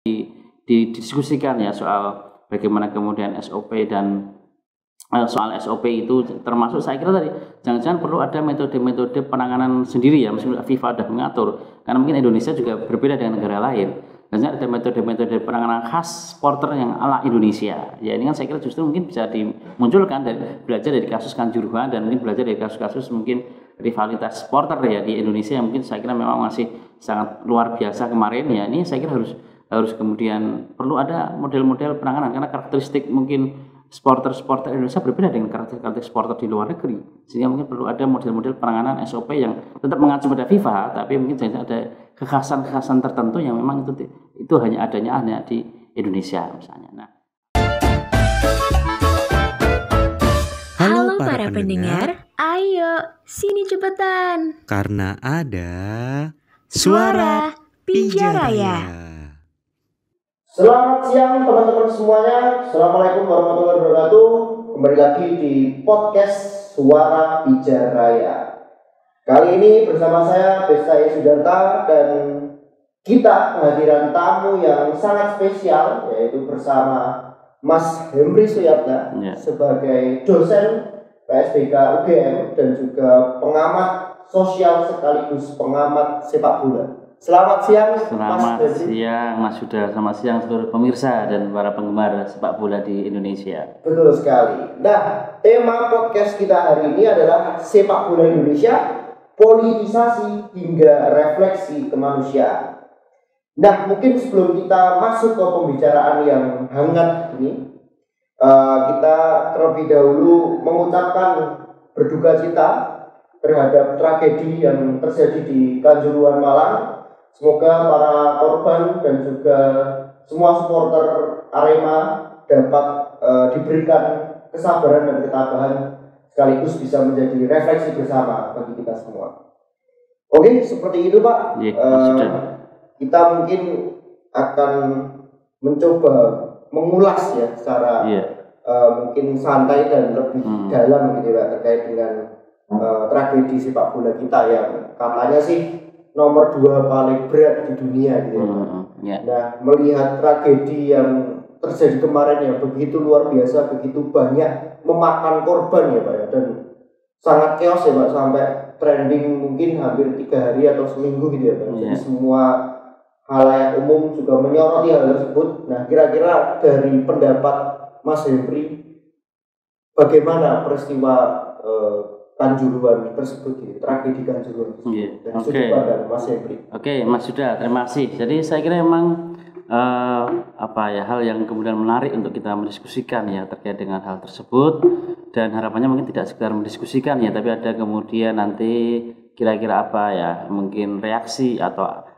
didiskusikan ya soal bagaimana kemudian SOP dan soal SOP itu, termasuk saya kira tadi jangan-jangan perlu ada metode-metode penanganan sendiri ya, meskipun FIFA sudah mengatur, karena mungkin Indonesia juga berbeda dengan negara lain, dan ada metode-metode penanganan khas supporter yang ala Indonesia ya. Ini kan saya kira justru mungkin bisa dimunculkan dari belajar dari kasus Kanjuruhan, dan mungkin belajar dari kasus-kasus mungkin rivalitas supporter ya di Indonesia yang mungkin saya kira memang masih sangat luar biasa kemarin ya. Ini saya kira harus kemudian perlu ada model-model penanganan, karena karakteristik mungkin supporter Indonesia berbeda dengan karakteristik supporter di luar negeri, sehingga mungkin perlu ada model-model penanganan SOP yang tetap mengacu pada FIFA, tapi mungkin ada kekhasan tertentu yang memang itu hanya di Indonesia misalnya. Nah, halo para pendengar, ayo sini cepetan, karena ada Suara Pijaraya. Selamat siang teman-teman semuanya. Assalamualaikum warahmatullahi wabarakatuh. Kembali lagi di podcast Suara Pijaraya. Kali ini bersama saya Besta Sudarta, dan kita kehadiran tamu yang sangat spesial, yaitu bersama Mas Hemri Suyatna sebagai dosen PSBK UGM dan juga pengamat sosial sekaligus pengamat sepak bola. Selamat siang, Mas Yuda. Selamat siang seluruh pemirsa dan para penggemar sepak bola di Indonesia. Betul sekali. Nah, tema podcast kita hari ini adalah sepak bola Indonesia, politisasi hingga refleksi kemanusiaan. Nah, mungkin sebelum kita masuk ke pembicaraan yang hangat ini, kita terlebih dahulu mengucapkan berduka cita terhadap tragedi yang terjadi di Kanjuruhan, Malang. Semoga para korban dan juga semua supporter Arema dapat diberikan kesabaran dan ketabahan, sekaligus bisa menjadi refleksi bersama bagi kita semua. Oke, seperti itu Pak. Kita mungkin akan mencoba mengulas ya secara mungkin santai dan lebih dalam gitu Pak, terkait dengan tragedi sepak bola kita yang katanya sih nomor 2 paling berat di dunia gitu. Nah, melihat tragedi yang terjadi kemarin yang begitu luar biasa, begitu banyak memakan korban ya Pak ya, dan sangat chaos ya Pak, sampai trending mungkin hampir 3 hari atau seminggu gitu ya Pak. Jadi semua halayak umum juga menyoroti hal tersebut. Nah, kira-kira dari pendapat Mas Hemri, bagaimana peristiwa Kanjuruhan tersebut, tragedi Kanjuruhan dan sudut pandang Mas Hemri. Oke, Mas Yuda, terima kasih. Jadi saya kira memang hal yang kemudian menarik untuk kita mendiskusikan ya terkait dengan hal tersebut, dan harapannya mungkin tidak sekedar mendiskusikan ya, tapi ada kemudian nanti kira-kira apa ya, mungkin reaksi atau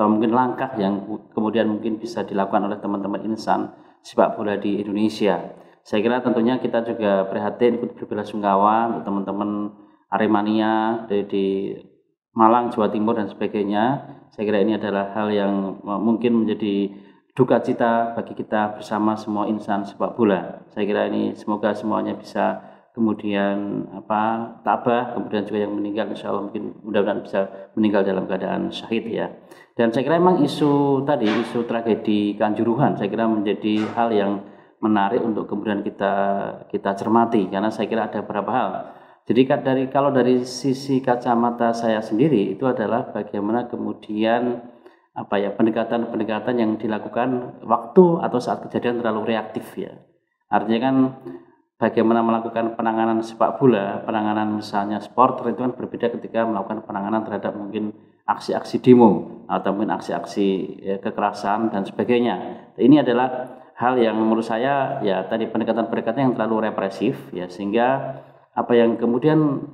mungkin langkah yang kemudian mungkin bisa dilakukan oleh teman-teman insan sepak bola di Indonesia. Saya kira tentunya kita juga prihatin, ikut berbelasungkawa untuk teman-teman Aremania di Malang, Jawa Timur dan sebagainya. Saya kira ini adalah hal yang mungkin menjadi duka cita bagi kita bersama semua insan sepak bola. Saya kira ini semoga semuanya bisa kemudian tabah, kemudian juga yang meninggal insya Allah mungkin mudah-mudahan bisa meninggal dalam keadaan syahid ya. Dan saya kira memang isu tragedi Kanjuruhan saya kira menjadi hal yang menarik untuk kemudian kita cermati, karena saya kira ada beberapa hal. Jadi kalau dari sisi kacamata saya sendiri itu adalah bagaimana kemudian pendekatan yang dilakukan waktu atau saat kejadian terlalu reaktif ya. Artinya kan bagaimana melakukan penanganan sepak bola, penanganan misalnya supporter itu kan berbeda ketika melakukan penanganan terhadap mungkin aksi-aksi demo atau mungkin aksi-aksi kekerasan dan sebagainya. Ini adalah hal yang menurut saya ya tadi pendekatan-pendekatan yang terlalu represif ya, sehingga apa yang kemudian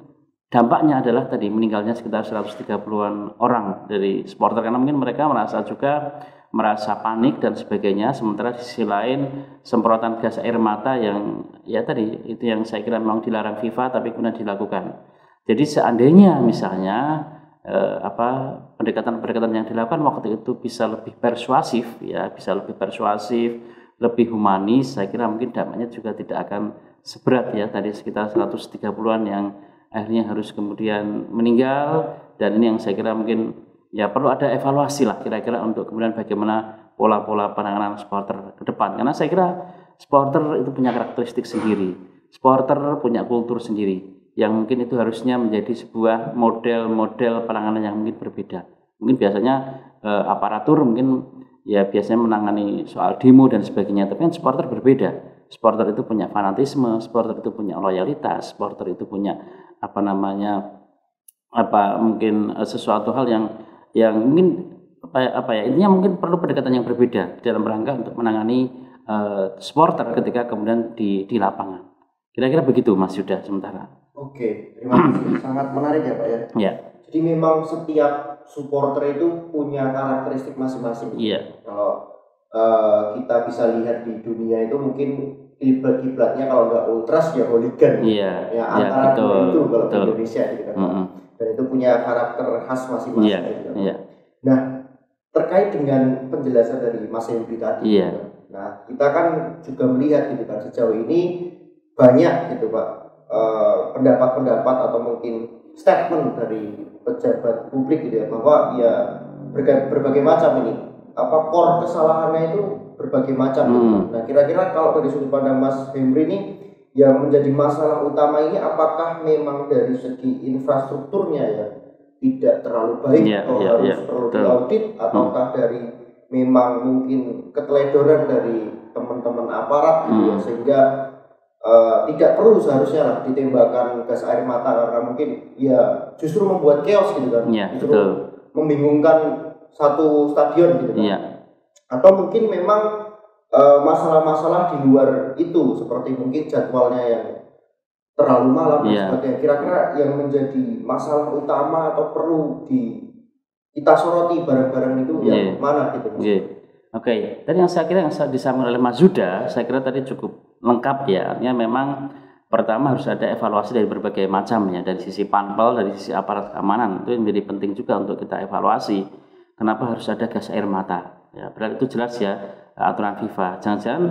dampaknya adalah tadi meninggalnya sekitar 130-an orang dari supporter, karena mungkin mereka merasa panik dan sebagainya, sementara di sisi lain semprotan gas air mata yang ya tadi itu yang saya kira memang dilarang FIFA tapi kemudian dilakukan. Jadi seandainya misalnya pendekatan-pendekatan yang dilakukan waktu itu bisa lebih persuasif, lebih humanis, saya kira mungkin dampaknya juga tidak akan seberat ya tadi sekitar 130-an yang akhirnya harus kemudian meninggal. Dan ini yang saya kira mungkin ya perlu ada evaluasi lah kira-kira untuk kemudian bagaimana pola-pola penanganan supporter ke depan, karena saya kira supporter itu punya karakteristik sendiri, supporter punya kultur sendiri yang mungkin itu harusnya menjadi sebuah model penanganan yang mungkin berbeda. Mungkin biasanya aparatur mungkin ya biasanya menangani soal demo dan sebagainya, tapi kan supporter berbeda. Supporter itu punya fanatisme, supporter itu punya loyalitas, supporter itu punya mungkin sesuatu hal yang mungkin intinya mungkin perlu pendekatan yang berbeda dalam rangka untuk menangani supporter ketika kemudian di lapangan. Kira-kira begitu Mas Yuda sementara. Oke, terima kasih. Sangat menarik ya Pak ya. Ya. Jadi memang setiap supporter itu punya karakteristik masing-masing. Iya. Kalau kita bisa lihat di dunia itu mungkin kiblatnya kalau nggak ultras ya hooligan. Iya. Ya antara betul, itu kalau betul. di Indonesia gitu kan. Dan itu punya karakter khas masing-masing. Iya. Gitu kan. Iya. Nah, terkait dengan penjelasan dari Mas Henry tadi. Iya. Gitu kan. Nah, kita kan juga melihat gitu kan sejauh ini banyak gitu Pak pendapat-pendapat atau mungkin statement dari pejabat publik gitu ya, bahwa ya berbagai macam ini core kesalahannya itu berbagai macam gitu. Nah kira-kira kalau dari sudut pandang Mas Henry ini yang menjadi masalah utama ini apakah memang dari segi infrastrukturnya ya tidak terlalu baik atau harus perlu diaudit, ataukah dari memang mungkin keteledoran dari teman-teman aparat gitu ya, sehingga tidak perlu seharusnya lah ditembakkan gas air mata karena mungkin ya justru membuat chaos gitu kan, justru membingungkan satu stadion gitu kan, atau mungkin memang masalah-masalah di luar itu seperti mungkin jadwalnya yang terlalu malam dan sebagainya. Kira-kira yang menjadi masalah utama atau perlu kita soroti bareng-bareng itu yang mana gitu Mas? Oke, tadi yang saya kira yang disampaikan oleh Mas Yuda, saya kira tadi cukup lengkap ya. Artinya memang pertama harus ada evaluasi dari berbagai macam ya, dari sisi panpel, dari sisi aparat keamanan. Itu yang menjadi penting juga untuk kita evaluasi. Kenapa harus ada gas air mata? Ya, berarti itu jelas ya aturan FIFA. Jangan-jangan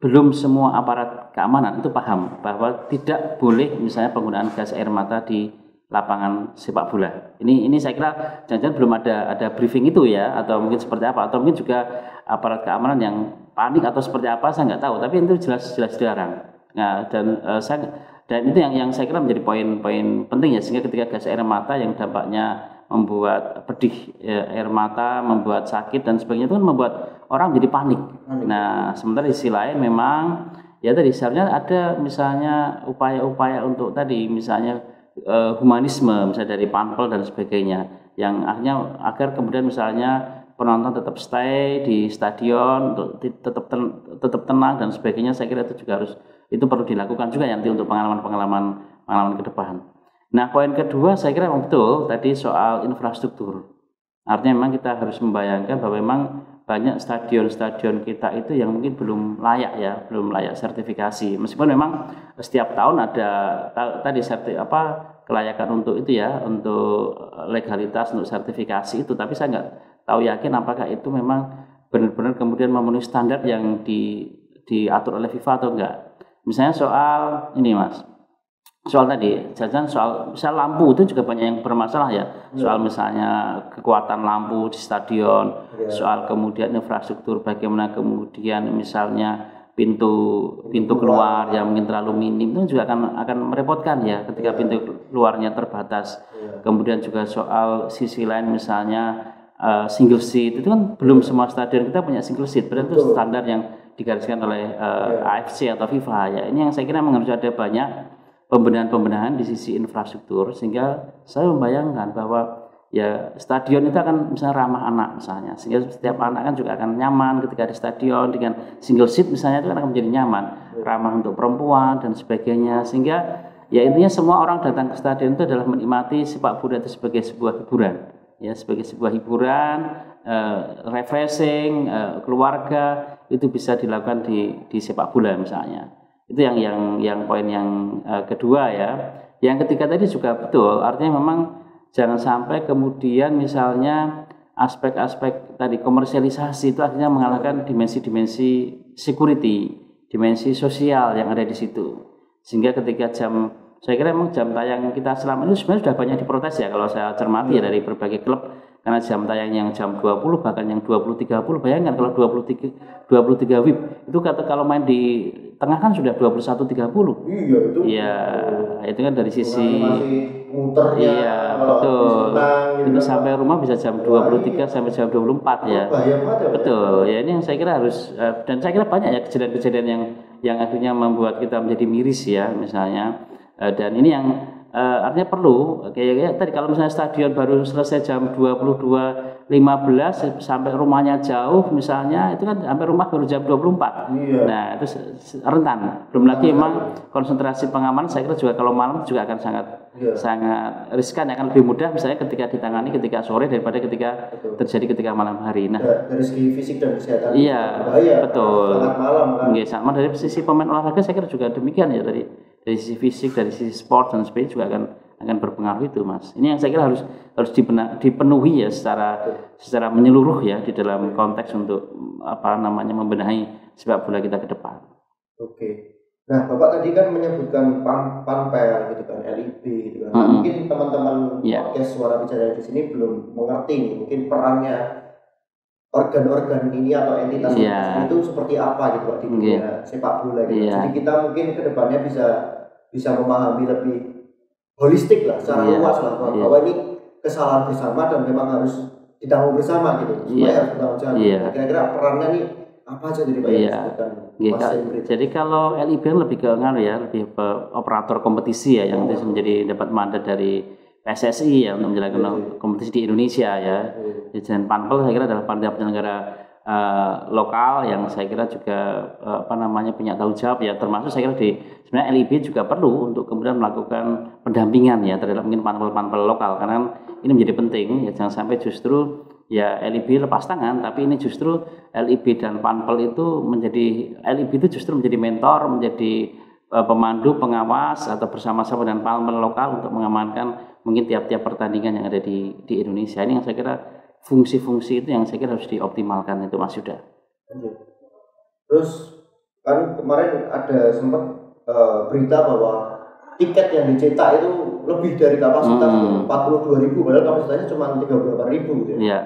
belum semua aparat keamanan itu paham bahwa tidak boleh misalnya penggunaan gas air mata di lapangan sepak bola. Ini saya kira jangan-jangan belum ada briefing itu ya, atau mungkin seperti apa, atau mungkin juga aparat keamanan yang panik atau seperti apa, saya nggak tahu. Tapi itu jelas dilarang. Nah, dan itu yang saya kira menjadi poin penting ya, sehingga ketika gas air mata yang dampaknya membuat pedih air mata, membuat sakit dan sebagainya, itu kan membuat orang jadi panik. Nah, sementara di sisi lain memang ya tadi seharusnya ada misalnya upaya-upaya untuk tadi misalnya humanisme misalnya dari panpel dan sebagainya, yang akhirnya agar kemudian misalnya penonton tetap stay di stadion untuk tetap tenang dan sebagainya. Saya kira itu juga perlu dilakukan juga nanti untuk pengalaman ke depan. Nah, poin kedua saya kira memang betul tadi soal infrastruktur. Artinya memang kita harus membayangkan bahwa memang banyak stadion-stadion kita itu yang mungkin belum layak sertifikasi. Meskipun memang setiap tahun ada tadi kelayakan untuk itu ya, untuk legalitas, untuk sertifikasi itu, tapi saya nggak tahu yakin apakah itu memang benar-benar kemudian memenuhi standar yang diatur oleh FIFA atau enggak. Misalnya soal ini Mas, soal tadi jajan soal misal lampu itu juga banyak yang bermasalah ya, soal misalnya kekuatan lampu di stadion, soal kemudian infrastruktur, bagaimana kemudian misalnya pintu keluar yang mungkin terlalu minim, itu juga akan merepotkan ya ketika pintu keluarnya terbatas. Kemudian juga soal sisi lain misalnya single seat, itu kan belum semua stadion kita punya single seat, berarti itu standar yang digariskan oleh AFC atau FIFA ya. Ini yang saya kira memang harus ada banyak pembenahan di sisi infrastruktur, sehingga saya membayangkan bahwa ya stadion itu akan misalnya ramah anak misalnya, sehingga setiap anak kan juga akan nyaman ketika di stadion dengan single seat misalnya, itu kan akan menjadi nyaman, ramah untuk perempuan dan sebagainya, sehingga ya intinya semua orang datang ke stadion itu adalah menikmati sepak bola itu sebagai sebuah hiburan ya, sebagai sebuah hiburan, refreshing, keluarga itu bisa dilakukan di sepak bola misalnya. Itu yang poin yang kedua ya. Yang ketiga tadi juga betul, artinya memang jangan sampai kemudian misalnya aspek-aspek tadi komersialisasi itu akhirnya mengalahkan dimensi security, dimensi sosial yang ada di situ. Sehingga ketika jam saya kira memang jam tayang kita selama ini sebenarnya sudah banyak diprotes ya kalau saya cermati ya dari berbagai klub, karena jam tayang yang jam 20 bahkan yang 20.30, bayangkan kalau 23 WIB itu kalau main di tengah kan sudah 21.30. Iya itu. Iya, itu kan dari sisi muternya. Iya, betul. Senang, itu sampai rumah bisa jam 23 sampai jam 24 ya. Betul. Ya ini yang saya kira harus dan saya kira banyak ya kejadian-kejadian yang akhirnya membuat kita menjadi miris ya misalnya. Dan ini yang artinya perlu kayak tadi kalau misalnya stadion baru selesai jam 22.15 sampai rumahnya jauh misalnya, itu kan sampai rumah baru jam 24. Iya. Nah itu rentan, belum lagi memang konsentrasi pengamanan saya kira juga kalau malam juga akan sangat riskan, akan lebih mudah misalnya ketika ditangani ketika sore daripada ketika terjadi ketika malam hari. Nah dari segi fisik dan kesehatan iya bahaya, betul sangat malam kan. Sama dari sisi pemain olahraga saya kira juga demikian ya, dari sisi fisik, dari sisi sport dan sebagainya juga akan berpengaruh itu Mas. Ini yang saya kira harus dipenuhi ya secara menyeluruh ya di dalam konteks untuk membenahi sepak bola kita ke depan. Oke. Nah, Bapak tadi kan menyebutkan Panpel gitu kan, LIB gitu kan. Nah, mungkin teman-teman podcast Suara Bicara di sini belum mengerti nih, mungkin perannya organ-organ ini atau entitas itu seperti apa gitu Pak di dunia sepak bola gitu. Jadi kita mungkin kedepannya bisa memahami lebih holistik lah, secara luas lah bahwa ini kesalahan bersama dan memang harus ditanggung bersama gitu. Supaya harus bertanggung jawab. Nah, kira-kira perannya nih apa aja dari Pak yang disebutkan? Jadi kalau LIB lebih ke lebih ke operator kompetisi ya, yang menjadi dapat mandat dari PSSI ya untuk menjalankan kompetisi di Indonesia ya. Dan Panpel saya kira adalah panitia penyelenggara lokal yang saya kira juga punya tanggung jawab ya, termasuk saya kira sebenarnya LIB juga perlu untuk kemudian melakukan pendampingan ya terhadap mungkin panpel lokal, karena ini menjadi penting ya, jangan sampai justru ya LIB lepas tangan, tapi ini justru LIB dan Panpel itu LIB itu justru menjadi mentor, menjadi pemandu, pengawas atau bersama-sama dengan Panpel lokal untuk mengamankan mungkin tiap-tiap pertandingan yang ada di Indonesia. Ini yang saya kira fungsi-fungsi itu yang saya kira harus dioptimalkan itu Mas Yuda. Terus kan kemarin ada sempat berita bahwa tiket yang dicetak itu lebih dari kapasitas 42.000, padahal kapasitasnya cuma 38.000 gitu ya. Iya.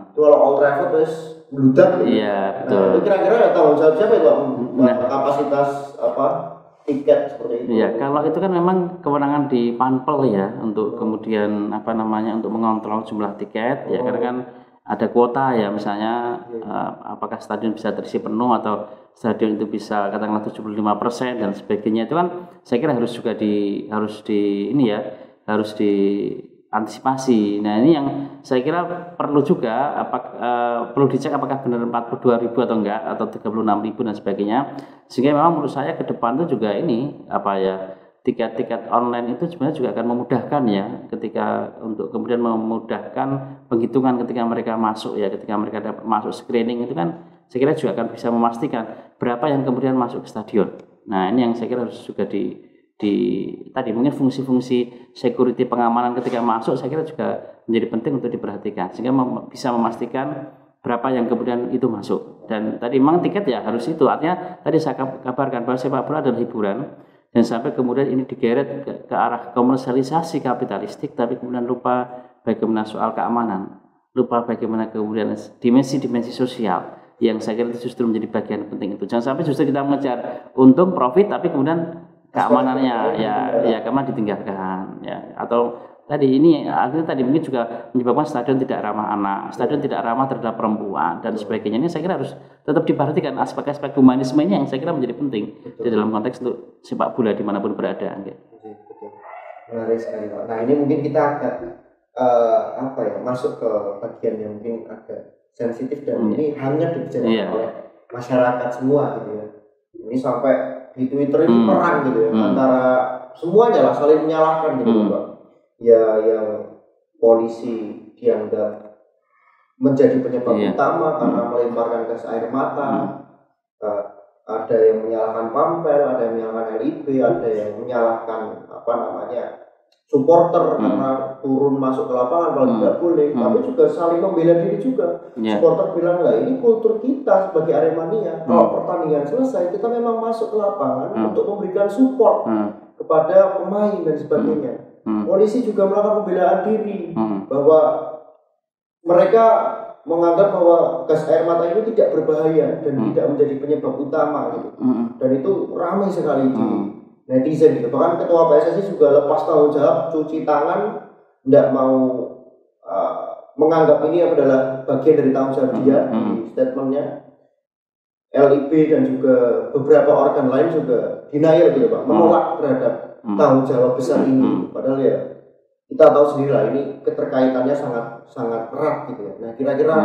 Itu kalau Old Trafford terus bludak gitu. Iya, betul. Nah, itu kira-kira tanggung jawab siapa itu kapasitas tiket seperti itu? Iya, kalau itu kan memang kewenangan di Panpel ya untuk kemudian untuk mengontrol jumlah tiket ya, karena kan ada kuota ya, misalnya apakah stadion bisa terisi penuh atau stadion itu bisa katakanlah 75% dan sebagainya, itu kan saya kira harus diantisipasi. Nah ini yang saya kira perlu juga perlu dicek apakah benar 42.000 atau enggak atau 36.000 dan sebagainya, sehingga memang menurut saya ke depan itu juga ini tiket-tiket online itu sebenarnya juga akan memudahkan ya, ketika untuk kemudian memudahkan penghitungan ketika mereka masuk ya, ketika mereka dapat masuk screening itu kan saya kira juga akan bisa memastikan berapa yang kemudian masuk ke stadion. Nah ini yang saya kira harus juga tadi mungkin fungsi-fungsi security pengamanan ketika masuk saya kira juga menjadi penting untuk diperhatikan, sehingga bisa memastikan berapa yang kemudian itu masuk. Dan tadi memang tiket ya harus itu, artinya tadi saya kabarkan bahwa sepak bola adalah hiburan, dan sampai kemudian ini digeret ke arah komersialisasi kapitalistik, tapi kemudian lupa bagaimana soal keamanan, lupa bagaimana kemudian dimensi-dimensi sosial yang saya kira itu justru menjadi bagian penting itu. Jangan sampai justru kita mengejar untung profit tapi kemudian keamanannya keamanan ditinggalkan ya, atau akhirnya mungkin juga menyebabkan stadion tidak ramah anak, stadion tidak ramah terhadap perempuan dan sebagainya. Ini saya kira harus tetap diperhatikan aspek-aspek humanisme ini yang saya kira menjadi penting di dalam konteks untuk sepak bola dimanapun berada. Menarik sekali Pak. Nah ini mungkin kita agak masuk ke bagian yang mungkin agak sensitif dan ini hangat dibicarakan oleh masyarakat semua gitu ya. Ini sampai di Twitter ini perang gitu ya, antara semuanya lah saling menyalahkan gitu Pak. Ya yang polisi dianggap menjadi penyebab utama karena melemparkan gas air mata, ada yang menyalahkan Panpel, ada yang menyalahkan LIB, ada yang menyalahkan supporter karena turun masuk ke lapangan kalau tidak boleh, tapi juga saling membela diri juga. Supporter bilang lah ini kultur kita sebagai Aremania. Kalau pertandingan selesai kita memang masuk ke lapangan untuk memberikan support kepada pemain dan sebagainya. Polisi juga melakukan pembelaan diri bahwa mereka menganggap bahwa gas air mata itu tidak berbahaya dan tidak menjadi penyebab utama gitu. Dan itu ramai sekali di netizen gitu. Bahkan ketua PSSI juga lepas tanggung jawab, cuci tangan, tidak mau menganggap ini adalah bagian dari tanggung jawab dia di statementnya. LIB dan juga beberapa organ lain juga denial gitu Pak, menolak terhadap tanggung jawab besar ini. Padahal ya kita tahu sendiri lah ini keterkaitannya sangat erat gitu ya. Nah kira-kira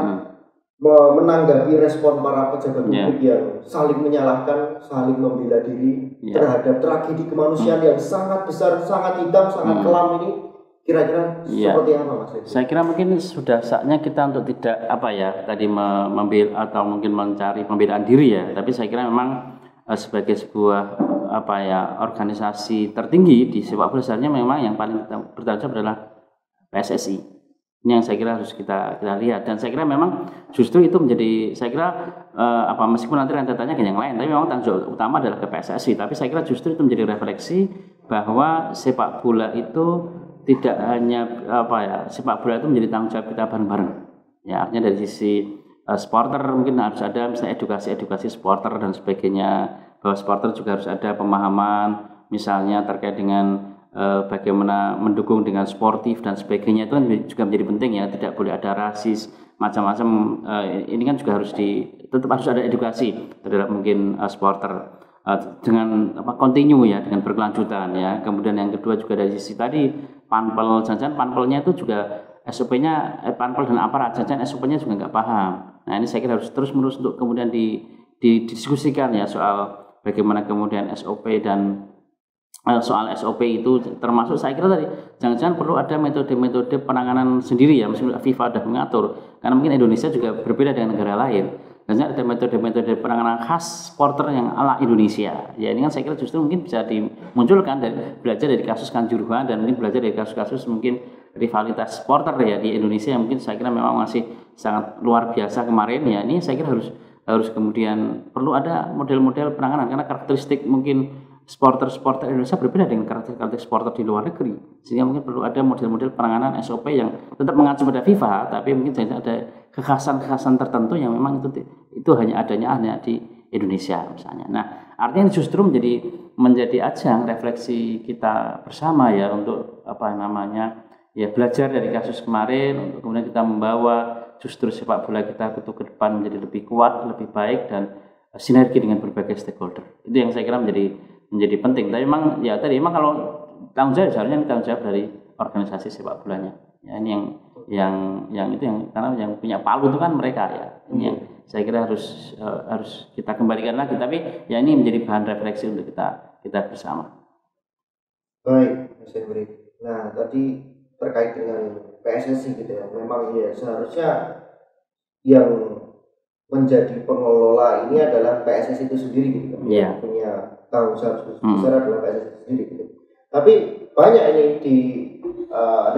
menanggapi respon para pejabat publik yang saling menyalahkan, saling membela diri terhadap tragedi kemanusiaan yang sangat besar, sangat hitam, sangat kelam ini, kira-kira seperti apa Mas? Saya kira mungkin sudah saatnya kita untuk tidak tadi membela atau mungkin mencari pembelaan diri ya, tapi saya kira memang sebagai sebuah organisasi tertinggi di sepak bola sebenarnya memang yang paling bertanggung jawab adalah PSSI. Ini yang saya kira harus kita lihat, dan saya kira memang justru itu menjadi, saya kira meskipun nanti rentetannya ke yang lain, tapi memang tanggung jawab utama adalah ke PSSI. Tapi saya kira justru itu menjadi refleksi bahwa sepak bola itu tidak hanya sepak bola itu menjadi tanggung jawab kita bareng-bareng. Ya, artinya dari sisi supporter mungkin harus ada misalnya edukasi supporter dan sebagainya, bahwa supporter juga harus ada pemahaman misalnya terkait dengan bagaimana mendukung dengan sportif dan sebagainya, itu kan juga menjadi penting ya, tidak boleh ada rasis macam-macam. Ini kan juga tetap harus ada edukasi terhadap mungkin supporter dengan continue ya, dengan berkelanjutan ya. Kemudian yang kedua juga dari sisi tadi panpel, jangan panpelnya itu juga SOP-nya panpel dan aparat jangan SOP-nya juga nggak paham. Nah ini saya kira harus terus menerus untuk kemudian didiskusikan ya soal bagaimana kemudian SOP dan soal SOP itu, termasuk saya kira tadi jangan-jangan perlu ada metode-metode penanganan sendiri ya, meskipun FIFA sudah mengatur, karena mungkin Indonesia juga berbeda dengan negara lain, dan ada metode-metode penanganan khas supporter yang ala Indonesia ya. Ini kan saya kira justru mungkin bisa dimunculkan dan belajar dari kasus Kanjuruhan, dan mungkin belajar dari kasus-kasus mungkin rivalitas supporter ya di Indonesia yang mungkin saya kira memang masih sangat luar biasa kemarin ya. Ini saya kira harus kemudian perlu ada model-model penanganan, karena karakteristik mungkin supporter Indonesia berbeda dengan karakteristik supporter di luar negeri, sehingga mungkin perlu ada model-model penanganan SOP yang tetap mengacu pada FIFA, tapi mungkin ada kekhasan tertentu yang memang itu hanya di Indonesia misalnya. Nah, artinya justru menjadi ajang refleksi kita bersama ya, untuk belajar dari kasus kemarin, untuk kemudian kita membawa justru sepak bola kita ke depan menjadi lebih kuat, lebih baik, dan sinergi dengan berbagai stakeholder. Itu yang saya kira menjadi penting. Tapi memang kalau tanggung jawab seharusnya tanggung jawab dari organisasi sepak bolanya. Ya, ini yang karena yang punya palu itu kan mereka ya. Ini yang saya kira harus kita kembalikan lagi. Tapi ya ini menjadi bahan refleksi untuk kita bersama. Baik, Mas Henry. Nah, tadi terkait dengan PSSI gitu ya. Memang ya seharusnya yang menjadi pengelola ini adalah PSSI itu sendiri gitu kan. Yeah. Punya tanggung jawab besar adalah PSSI itu sendiri gitu. Tapi banyak ini di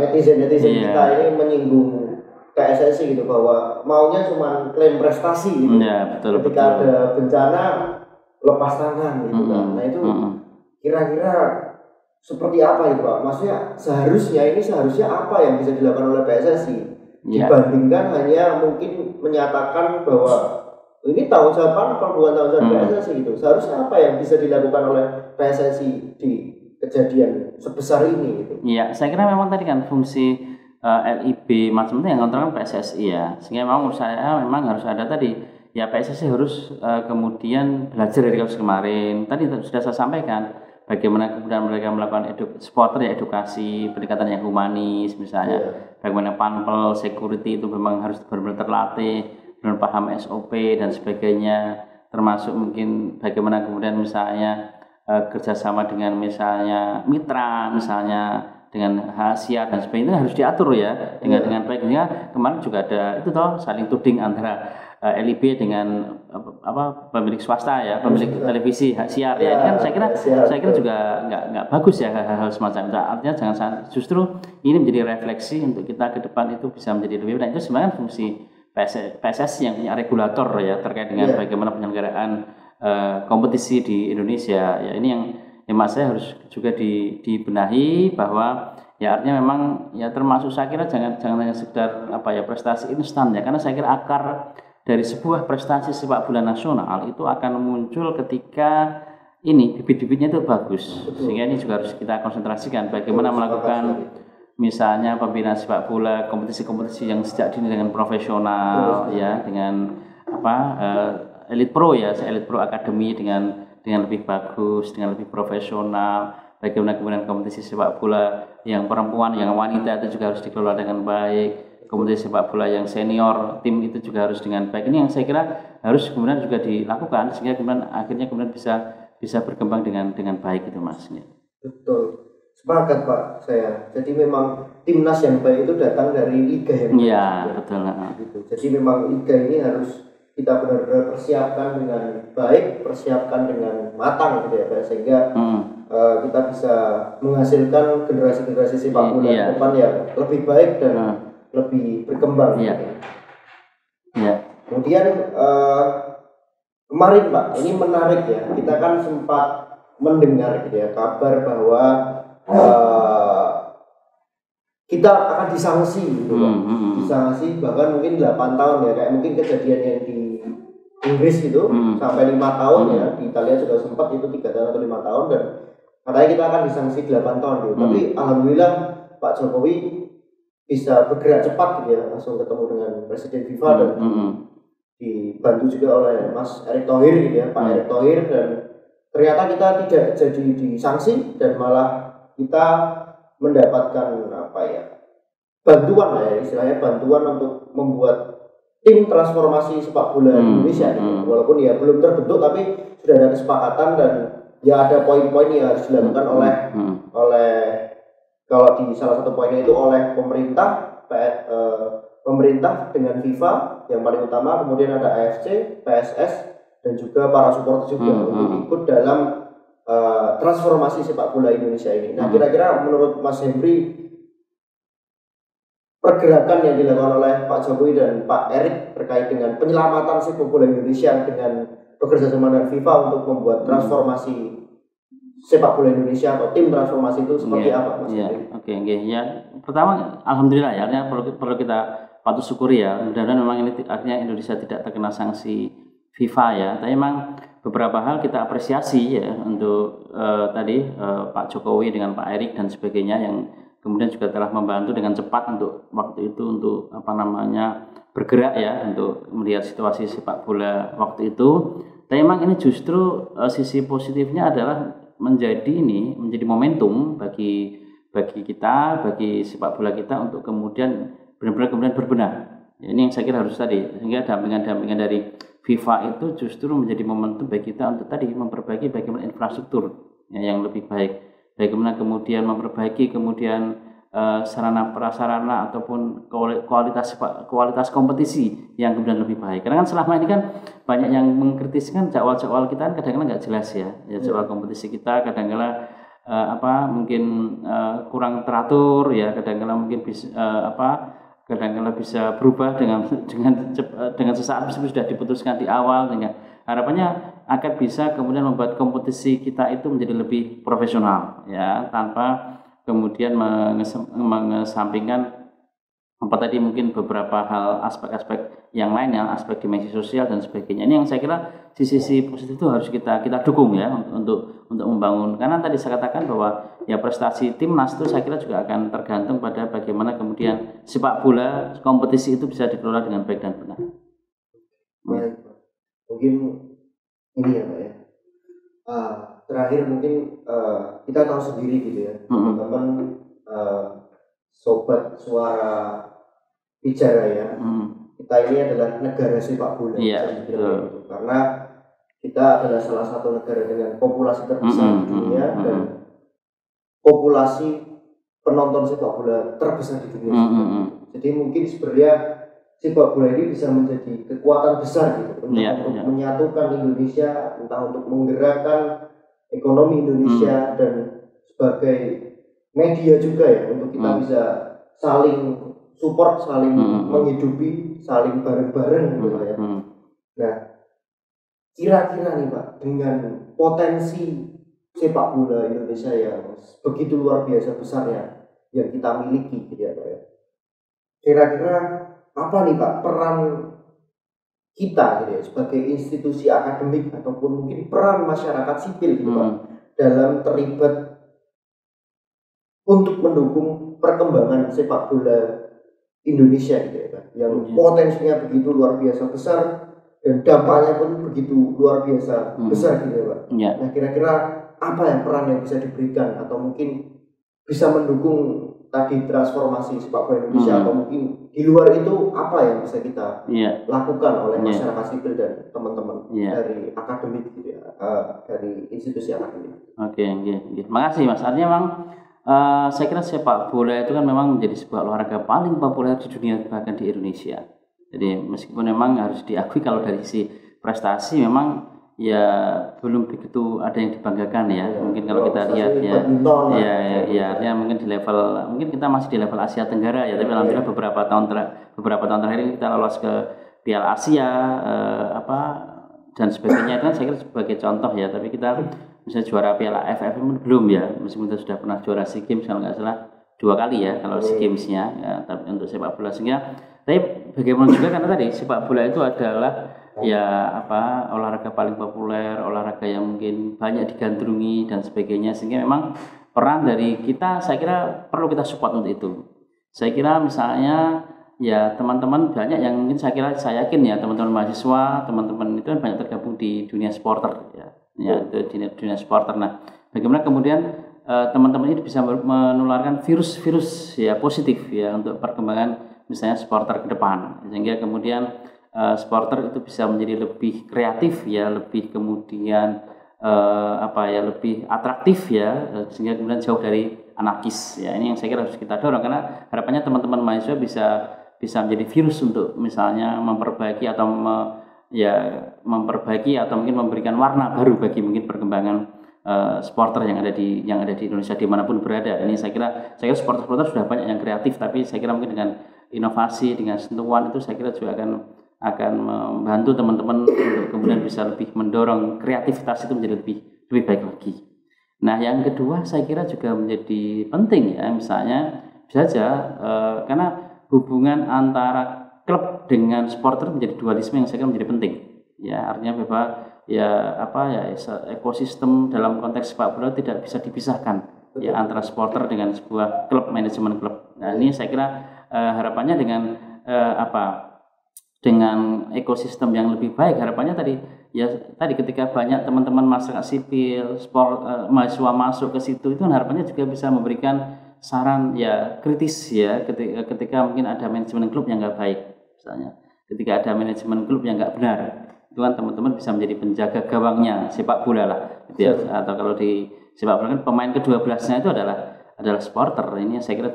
netizen kita ini menyinggung PSSI gitu, bahwa maunya cuma klaim prestasi gitu. Yeah, betul, ketika ada bencana lepas tangan gitu kan. Nah itu kira-kira seperti apa itu Pak? Maksudnya seharusnya apa yang bisa dilakukan oleh PSSI dibandingkan hanya mungkin menyatakan bahwa ini tanggung jawab kalau bukan tanggung jawab PSSI gitu. Seharusnya apa yang bisa dilakukan oleh PSSI di kejadian sebesar ini gitu? Iya, saya kira memang tadi kan fungsi LIB macam itu yang kontrol PSSI ya. Sehingga memang menurut saya memang harus ada tadi ya, PSSI harus kemudian belajar dari kasus kemarin. Tadi sudah saya sampaikan bagaimana kemudian mereka melakukan supporter ya, edukasi pendekatan yang humanis misalnya. Bagaimana panpel security itu memang harus benar-benar terlatih, benar paham SOP dan sebagainya, termasuk mungkin bagaimana kemudian misalnya kerjasama dengan misalnya mitra, misalnya dengan khasiat dan sebagainya, itu harus diatur ya dengan baik. Kemarin juga ada itu saling tuding antara LIB dengan pemilik swasta ya, pemilik televisi hak siar ya. Ini kan saya kira juga nggak bagus ya hal-hal semacam itu. Artinya justru ini menjadi refleksi untuk kita ke depan itu bisa menjadi lebih baik. Dan itu sebenarnya fungsi PSSI yang punya regulator ya terkait dengan bagaimana penyelenggaraan kompetisi di Indonesia ya. Ini yang mas saya harus juga dibenahi bahwa ya artinya memang ya termasuk saya kira jangan hanya sekedar prestasi instan ya, karena saya kira akar dari sebuah prestasi sepak bola nasional itu akan muncul ketika ini bibit-bibitnya itu bagus. Sehingga ini juga harus kita konsentrasikan bagaimana melakukan misalnya pembinaan sepak bola, kompetisi-kompetisi yang sejak dini dengan profesional ya, dengan Elite Pro ya, Elite Pro Academy dengan lebih bagus, dengan lebih profesional. Bagaimana kemudian kompetisi sepak bola yang perempuan, yang wanita itu juga harus dikelola dengan baik. Kompetisi sepak bola yang senior, tim itu juga harus dengan baik. Ini yang saya kira harus kemudian juga dilakukan sehingga kemudian akhirnya bisa berkembang dengan baik itu mas. Betul, sepakat Pak saya. Jadi memang timnas yang baik itu datang dari liga yang baik. Iya betul. Gitu. Jadi memang liga ini harus kita benar-benar persiapkan dengan baik, persiapkan dengan matang gitu ya Pak, sehingga kita bisa menghasilkan generasi-generasi sepak bola ke depan yang lebih baik dan lebih berkembang. Iya. Kemudian kemarin Pak, ini menarik ya. Kita kan sempat mendengar gitu ya kabar bahwa kita akan disanksi gitu ya. Disanksi bahkan mungkin 8 tahun ya, kayak mungkin kejadian yang di Inggris gitu sampai 5 tahun ya. Di Italia juga sempat itu 3 tahun atau 5 tahun dan katanya kita akan disanksi 8 tahun gitu. Tapi alhamdulillah Pak Jokowi bisa bergerak cepat gitu ya, langsung ketemu dengan Presiden FIFA dan dibantu juga oleh Mas Erick Thohir gitu ya, Pak Erick Thohir, dan ternyata kita tidak jadi disanksi dan malah kita mendapatkan bantuan lah ya, istilahnya bantuan untuk membuat tim transformasi sepak bola Indonesia gitu. Walaupun ya belum terbentuk tapi sudah ada kesepakatan dan ya ada poin-poin yang harus dilakukan oleh kalau di salah satu poinnya itu oleh pemerintah dengan FIFA yang paling utama, kemudian ada AFC, PSS dan juga para supporter juga untuk ikut dalam transformasi sepak bola Indonesia ini. Nah, kira-kira menurut Mas Henry pergerakan yang dilakukan oleh Pak Jokowi dan Pak Erick terkait dengan penyelamatan sepak bola Indonesia dengan bekerja sama dengan FIFA untuk membuat transformasi sepak bola Indonesia atau tim transformasi itu seperti apa Mas? Oke. Pertama alhamdulillah ya, artinya perlu kita patut syukuri ya. Mudah-mudahan memang ini artinya Indonesia tidak terkena sanksi FIFA ya. Tapi memang beberapa hal kita apresiasi ya untuk Pak Jokowi dengan Pak Erick dan sebagainya yang kemudian juga telah membantu dengan cepat untuk waktu itu untuk bergerak ya untuk melihat situasi sepak bola waktu itu. Tapi memang ini justru sisi positifnya adalah menjadi momentum bagi kita, bagi sepak bola kita untuk kemudian benar-benar berbenah. Ya, ini yang saya kira harus sehingga dampingan dari FIFA itu justru menjadi momentum bagi kita untuk memperbaiki bagaimana infrastruktur ya, yang lebih baik, bagaimana kemudian memperbaiki sarana prasarana ataupun kualitas kompetisi yang kemudian lebih baik. Karena kan selama ini kan banyak yang mengkritiskan jadwal kita kan kadang-kadang nggak jelas ya jadwal kompetisi kita kadang-kadang mungkin kurang teratur ya, kadang-kadang mungkin kadang-kadang bisa berubah dengan sesaat meskipun sudah diputuskan di awal, dengan harapannya akan bisa kemudian membuat kompetisi kita itu menjadi lebih profesional ya, tanpa kemudian mengesampingkan mungkin beberapa hal aspek-aspek yang lain ya, aspek dimensi sosial dan sebagainya. Ini yang saya kira sisi positif itu harus kita dukung ya untuk membangun, karena tadi saya katakan bahwa ya prestasi timnas itu saya kira juga akan tergantung pada bagaimana kemudian sepak bola kompetisi itu bisa dikelola dengan baik dan benar. Baik, mungkin ini ya Pak ya. Terakhir mungkin kita tahu sendiri gitu ya, teman-teman sobat suara bicara ya, kita ini adalah negara sepak bola gitu. Karena kita adalah salah satu negara dengan populasi terbesar di dunia dan populasi penonton sepak bola terbesar di dunia. Jadi mungkin sebenarnya sepak bola ini bisa menjadi kekuatan besar gitu untuk Iya. menyatukan Indonesia, entah untuk menggerakkan ekonomi Indonesia dan sebagai media juga ya untuk kita bisa saling support, saling menghidupi, saling bareng-bareng gitu ya. Nah, kira-kira nih Pak, dengan potensi sepak bola Indonesia yang begitu luar biasa besarnya yang kita miliki gitu ya Pak ya. Kira-kira apa nih Pak peran kita gitu ya sebagai institusi akademik ataupun mungkin peran masyarakat sipil gitu Pak dalam terlibat untuk mendukung perkembangan sepak bola Indonesia gitu ya Pak, yang potensinya begitu luar biasa besar dan dampaknya pun begitu luar biasa besar gitu ya Pak. Nah kira-kira apa yang peran yang bisa diberikan atau mungkin bisa mendukung tadi transformasi sepak bola Indonesia atau mungkin di luar itu apa yang bisa kita lakukan oleh masyarakat sipil dan teman-teman dari akademik gitu ya, dari institusi akademik. Oke. Makasih Mas. Artinya memang saya kira sepak bola itu kan memang menjadi sebuah olahraga paling populer di dunia bahkan di Indonesia. Jadi meskipun memang harus diakui kalau dari sisi prestasi memang ya belum begitu ada yang dibanggakan ya. Mungkin kalau kita lihat ya mungkin di level mungkin kita masih di level Asia Tenggara ya, tapi alhamdulillah beberapa tahun terakhir ini kita lolos ke Piala Asia dan sebagainya. Itu kan saya kira sebagai contoh ya, tapi kita misalnya juara Piala AFF belum ya, meskipun kita sudah pernah juara SEA Games kalau nggak salah 2 kali ya kalau SEA Games-nya ya, tapi untuk sepak bola sehingga tapi bagaimana juga karena tadi sepak bola itu adalah olahraga paling populer, olahraga yang mungkin banyak digandrungi dan sebagainya, sehingga memang peran dari kita saya kira perlu kita support untuk itu. Saya kira misalnya ya teman-teman banyak yang mungkin saya yakin ya teman-teman mahasiswa, teman-teman itu kan banyak tergabung di dunia supporter ya itu di dunia supporter. Nah, bagaimana kemudian teman-teman ini bisa menularkan virus ya positif ya untuk perkembangan misalnya supporter ke depan, sehingga kemudian supporter itu bisa menjadi lebih kreatif ya, lebih kemudian lebih atraktif ya, sehingga kemudian jauh dari anarkis ya. Ini yang saya kira harus kita dorong karena harapannya teman-teman mahasiswa bisa menjadi virus untuk misalnya memperbaiki atau mungkin memberikan warna baru bagi mungkin perkembangan supporter yang ada di Indonesia dimanapun berada. Ini saya kira supporter sudah banyak yang kreatif, tapi saya kira mungkin dengan inovasi, dengan sentuhan itu saya kira juga akan membantu teman-teman untuk kemudian bisa lebih mendorong kreativitas itu menjadi lebih baik lagi. Nah, yang kedua saya kira juga menjadi penting ya, misalnya bisa saja karena hubungan antara klub dengan supporter menjadi dualisme yang saya kira menjadi penting. Ya, artinya bahwa ekosistem dalam konteks sepak bola tidak bisa dipisahkan ya antara supporter dengan sebuah klub, manajemen klub. Nah, ini saya kira harapannya dengan ekosistem yang lebih baik, harapannya tadi ketika banyak teman-teman masyarakat sipil, mahasiswa masuk ke situ, itu harapannya juga bisa memberikan saran ya kritis ya ketika mungkin ada manajemen klub yang nggak baik, misalnya ketika ada manajemen klub yang nggak benar, itu kan teman-teman bisa menjadi penjaga gawangnya sepak bola lah gitu ya. Atau kalau di sepak bola kan pemain ke-12-nya itu adalah supporter. Ini saya kira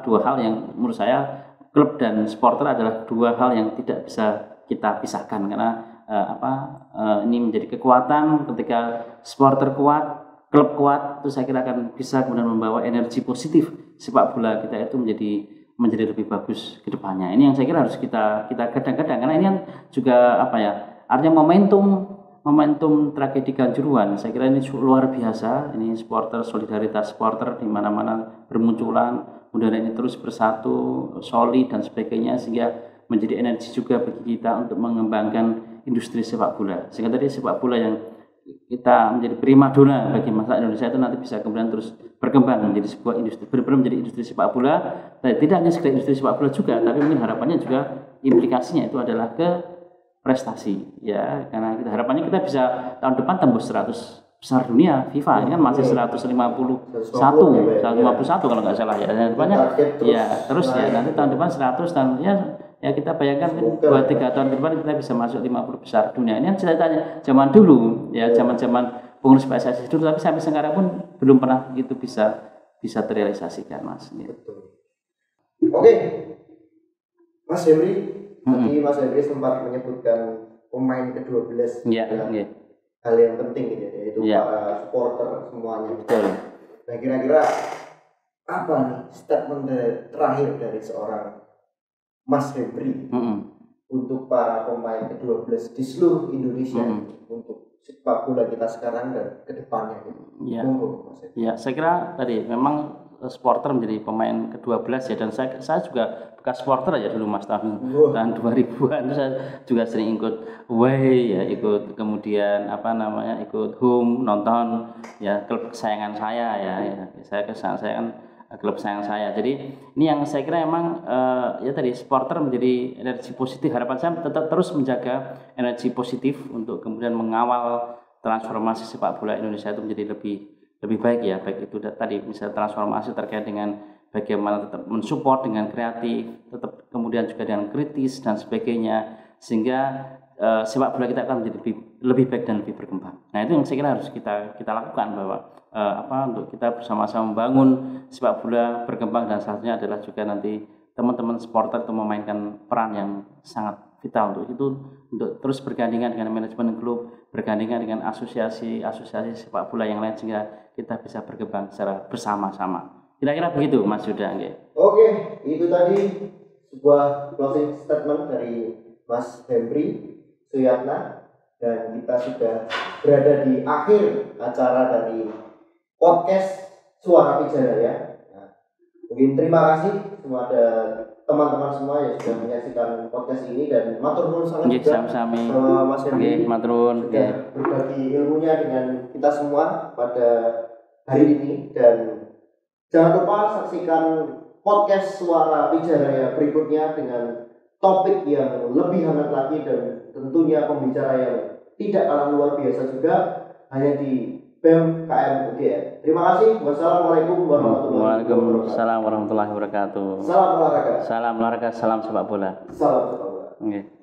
dua hal yang menurut saya klub dan supporter adalah dua hal yang tidak bisa kita pisahkan, karena ini menjadi kekuatan ketika supporter kuat, klub kuat, itu saya kira akan bisa kemudian membawa energi positif sepak bola kita itu menjadi lebih bagus ke depannya. Ini yang saya kira harus kita kadang-kadang, karena ini kan juga artinya momentum tragedi Kanjuruhan, saya kira ini luar biasa. Ini supporter, solidaritas supporter di mana-mana bermunculan, kemudian ini terus bersatu, solid dan sebagainya, sehingga menjadi energi juga bagi kita untuk mengembangkan industri sepak bola. Sehingga tadi sepak bola yang kita menjadi primadona bagi masyarakat Indonesia itu nanti bisa kemudian terus berkembang menjadi sebuah industri, benar-benar menjadi industri sepak bola. Dan tidak hanya sekedar industri sepak bola juga, tapi mungkin harapannya juga implikasinya itu adalah ke prestasi ya, karena harapannya kita bisa tahun depan tembus 100 besar dunia FIFA. Ini kan masih 151 kalau nggak salah ya. Dan depannya terus nanti tahun depan 100 tahun ya kita bayangkan 2-3 tahun ke depan kita bisa masuk 50 besar dunia. Ini kan ceritanya zaman dulu ya, zaman pengurus PSSI dulu, tapi sampai sekarang pun belum pernah itu bisa terrealisasikan, Mas. Betul. Oke. Mas Henry, Tadi Mas Henry sempat menyebutkan pemain ke-12 adalah hal yang penting gitu, yaitu para supporter semuanya. Betul. Nah kira-kira apa nih statement terakhir dari seorang Mas Henry untuk para pemain ke-12 di seluruh Indonesia untuk sepak bola kita sekarang dan ke depannya gitu. Ya, saya kira tadi memang supporter menjadi pemain ke-12 ya, dan saya juga bekas supporter ya dulu Mas, tahun 2000-an itu saya juga sering ikut away ya, ikut kemudian ikut home, nonton ya klub kesayangan saya ya. Saya kan klub kesayangan saya. Jadi ini yang saya kira emang ya tadi supporter menjadi energi positif. Harapan saya tetap terus menjaga energi positif untuk kemudian mengawal transformasi sepak bola Indonesia itu menjadi lebih baik ya, baik itu tadi misalnya transformasi terkait dengan bagaimana tetap mensupport dengan kreatif, tetap kemudian juga dengan kritis dan sebagainya, sehingga sepak bola kita akan menjadi lebih baik dan lebih berkembang. Nah itu yang saya kira harus kita lakukan, bahwa untuk kita bersama-sama membangun sepak bola berkembang, dan salah satunya adalah juga nanti teman-teman supporter itu memainkan peran yang sangat vital untuk itu, untuk terus bergandengan dengan manajemen klub, bergandengan dengan asosiasi sepak bola yang lain, sehingga kita bisa berkembang secara bersama-sama. Kira-kira begitu Mas Yuda. Oke, itu tadi sebuah closing statement dari Mas Henry Suyatna, dan kita sudah berada di akhir acara dari podcast Suara Pijaraya. Nah, mungkin terima kasih kepada teman-teman semua yang sudah menyaksikan podcast ini, dan matur nuwun sangat juga sama Mas Henry sudah berbagi ilmunya dengan kita semua pada hari ini. Dan jangan lupa saksikan podcast Suara Pijaraya berikutnya dengan topik yang lebih hangat lagi, dan tentunya pembicara yang tidak kalah luar biasa juga, hanya di BEM KM UGM. Terima kasih. Wassalamualaikum warahmatullahi wabarakatuh. Waalaikumsalam warahmatullahi wabarakatuh. Salam olahraga. Salam olahraga, salam sepak bola. Salam sepak bola.